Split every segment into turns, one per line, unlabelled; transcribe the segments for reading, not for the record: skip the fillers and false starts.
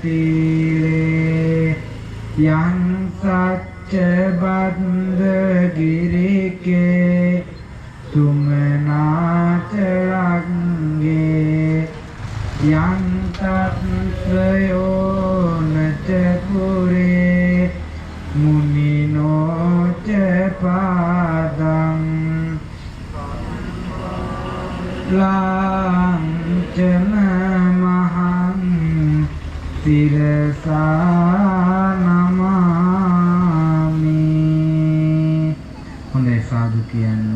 තීරේ යං සච්ච බන්ධ ගිරිකේ තුමනාච රංගේ යං තත්ත්වයෝනච පුරේ මුනිනෝච පාදං ලාංචන මහං තිරසා නමාමි. හොඳයි සාදු කියන්න.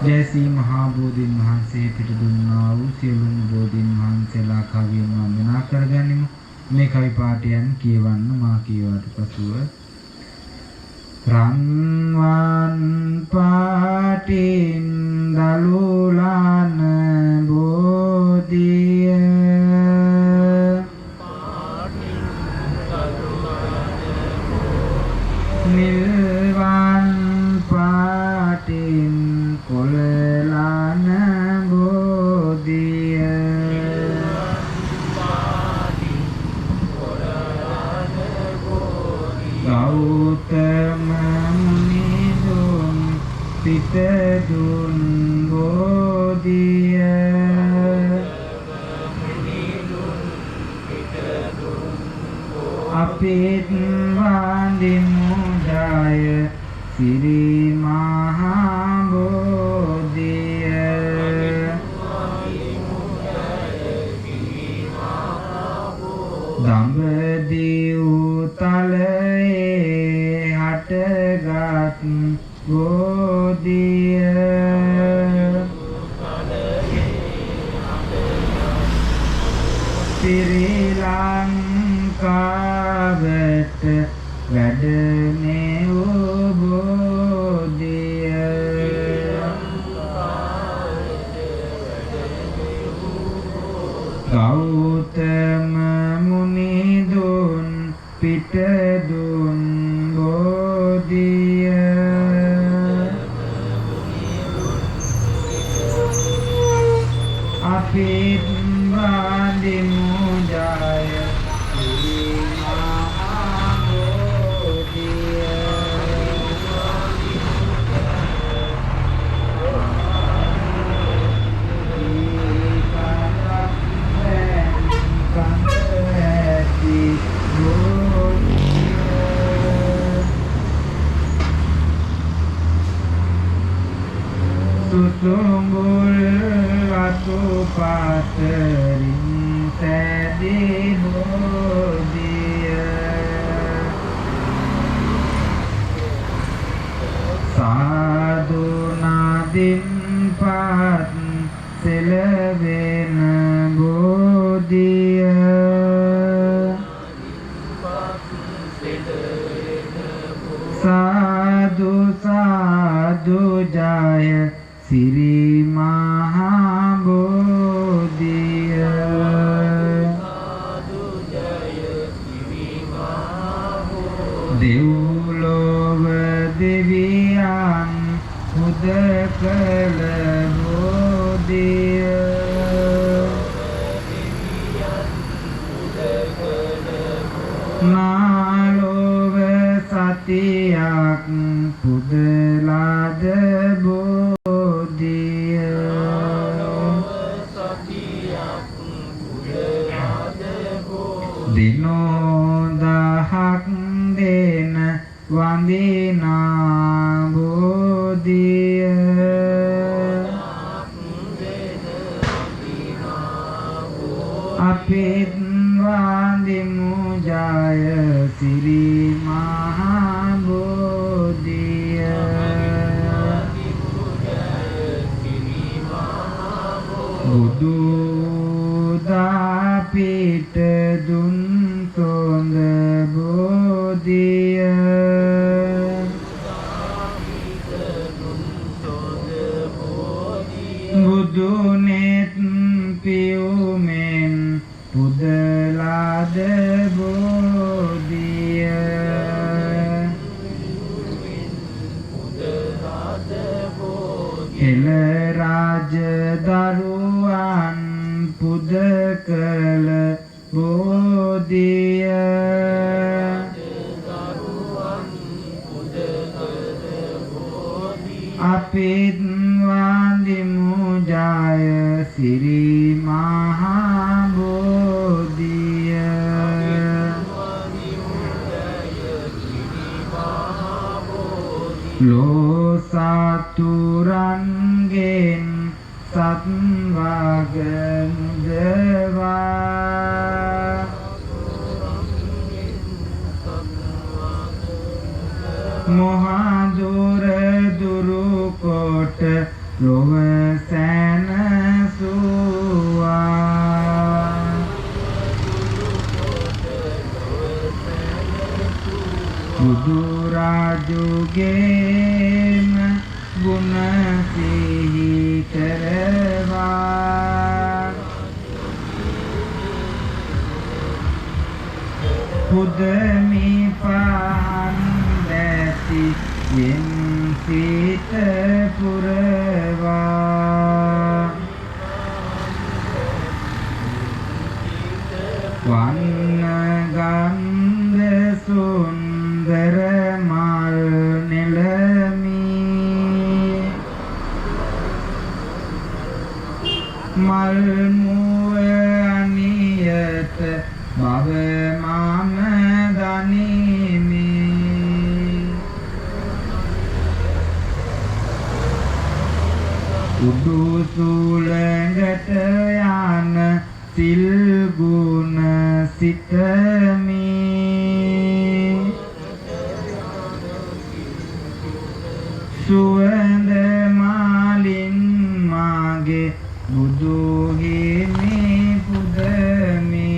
ජයසී මහා බෝධීන් වහන්සේ පිට දුන්නා වූ සියලුම බෝධීන් වහන්සේලා කවියෙන් වන්දනා කරගනිමු. මේ කවි පාඨයන් කියවන්න මා කියවට පසුව රන්වන් පාටින් දලුලාන බෝධිය නිල්වන් පාටින් කොළලාන බෝධිය ගෞතම මුනිදුන් පිටදුන් බෝධිය අපිත් වන්දිමු ජය සිරි මහා බෝධිය දඹදිව් තලයේ හටගත් බෝධිය ශ්‍රී ලංකාවට වැඩනේ වූ බෝධිය ගෞතම මුනිදුන් පිටදුන් බෝධිය අපිත් වන්දිමු ජය සිරි මහා බෝධිය susumbul atu paterin tadi bodhiya sadhu nadin pat selevena bodhiya sadhu sadhu jaya Siri Maha Bodhiya Devlova Deviyan Hudakala Bodhiya Nalova Satiyak Pudalada Bodhiya Dinodahak dena wandina bodhiya apit wandimu jaya siri maha bodhiya budu dapit dun sonda bodhiya budu net piumen pudalada bodhiya hela raja daruan pudakala බෝධිය අපිත් වන්දිමු ජය සිරි මහා බෝධිය ලෝ සතුරන්ගෙන් සත්වග මුදවා මොහදුර දුරු කොට ලොව සැනසුවා බුදුරජුගේම ගුණ සිහි කරවා පුදමි පහන් දැසි යෙන් සිත පුරවා වන්න ගන්ධ සුන්දර මල් නෙළමි මල් මුව අනියත බව මම දනිමි උඩු සුළඟට යන සිල් ගුණ සිතමි සුවඳ මාලින් මාගේ බුදු හිමි පුදමි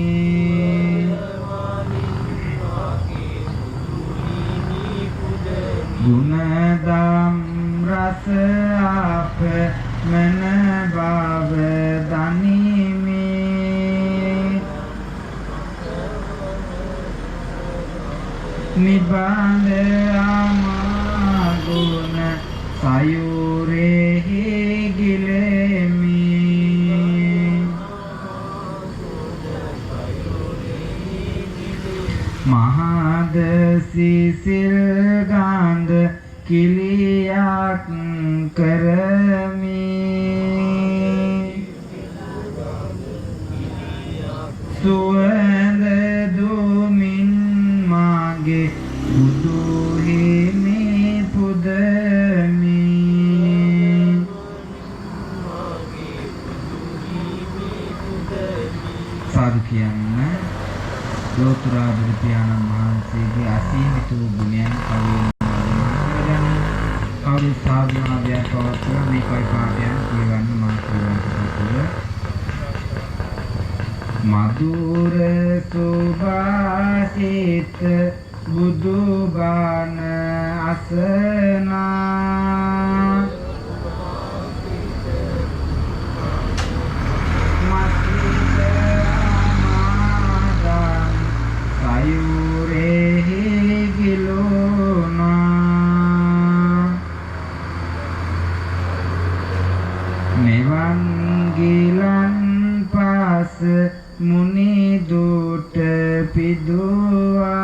ගුණදම් රස අප මන බව දනිමි නිබඳ අමගුණ සයුරෙහි ගිලෙමි මහද සිසිල් ගන්ධ කිලියක් කරමි සුවඳ දුමින් මාගේ බුදු හිමි පුදමි සාදු කියන්න ලෝතර බුදු පියාණන් වහන්සේගේ අසීමිත වූ ගුණයන් කවියෙන් කවි සාධනාවයක් පවත්වන මේ කවි පාඨයන් කියවන්න මා කියවන්න මధుර සුභාසිත බුදු බණ අසනා මස්සිත ආමාදං සයුරෙහි ගිලුණා මෙවන් ගිලන් පාස මුනි දුට පිදුවා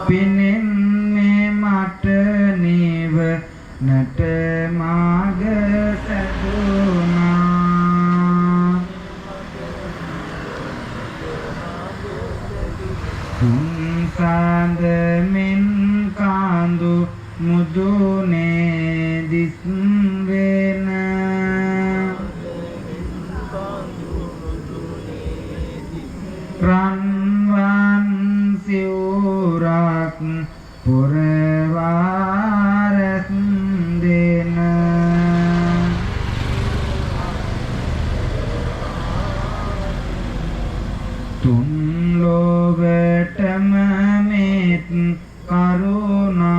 පිනෙන් මේ මට නිව නට මාග සැදුනා තුන් සඳ මෙන් කාඳු මුදුනේ දිස් වෙන රන්වන් සිවුරක් පුරවාරස් දෙන තුන් ලෝකටම මෙත් කරුණාවත්සන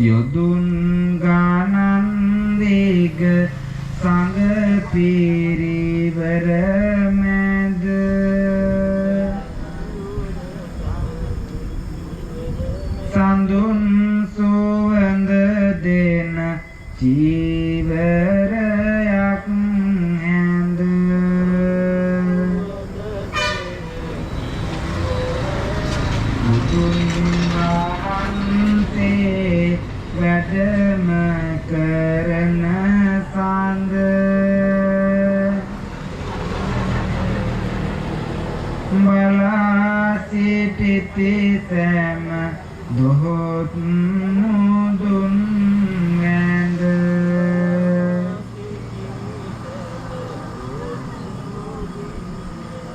යොදුන් ගානන් වේග සංඝ පිරිවර මැද සඳුන් සුවඳ දෙන චීවරයක් ඇඳ බුදුන් වහන්සේ වැඩම කරන සඳ බලා සිටිති සෑම දොහොත් මුදුන් වැඳ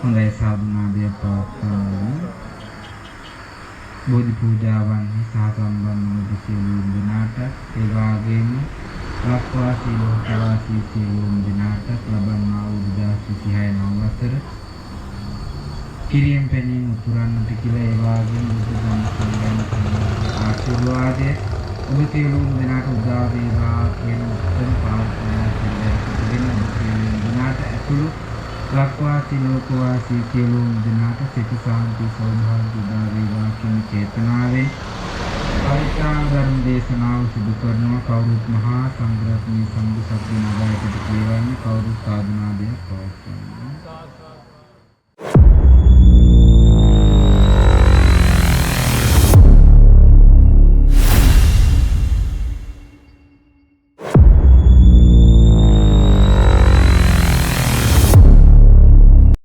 හොඳයි සාධනාදය පවත්වන්න බෝධි පූජාවන් සහ සම්බන්ධ සියලුම දෙනාට ඒ වගේම ලක්වාසී ලෝකවාසී සියලුම දෙනාට ලබන්නා වූ 2026 නව වසර කිරියෙන් පැනීම උතුරන්නට කියලා ඒ වගේම බුදුදහම සම්බන්ධ ආශිර්වාදය ඔබ සියලුම දෙනාට උදා වේවා කියන උත්තර ප්‍රාර්ථනා කරගෙන සියලුම දෙනාට ඇතුළු ලක්වාසී ලෝකවාසී සියලුම දෙනාට සිත සාන්ති සෞභාග්‍ය උදා වේවා කියන චේතනාවෙන් පරිත්‍රාණ ධර්ම දේශනාව සිදු කරනවා කවුරුත් මහා සංඝරත්නයේ සම්බුද්ධ සත්‍ය නගරයට කියවන්නේ කවුරුත් සාධනාදයක් පවත්වනවා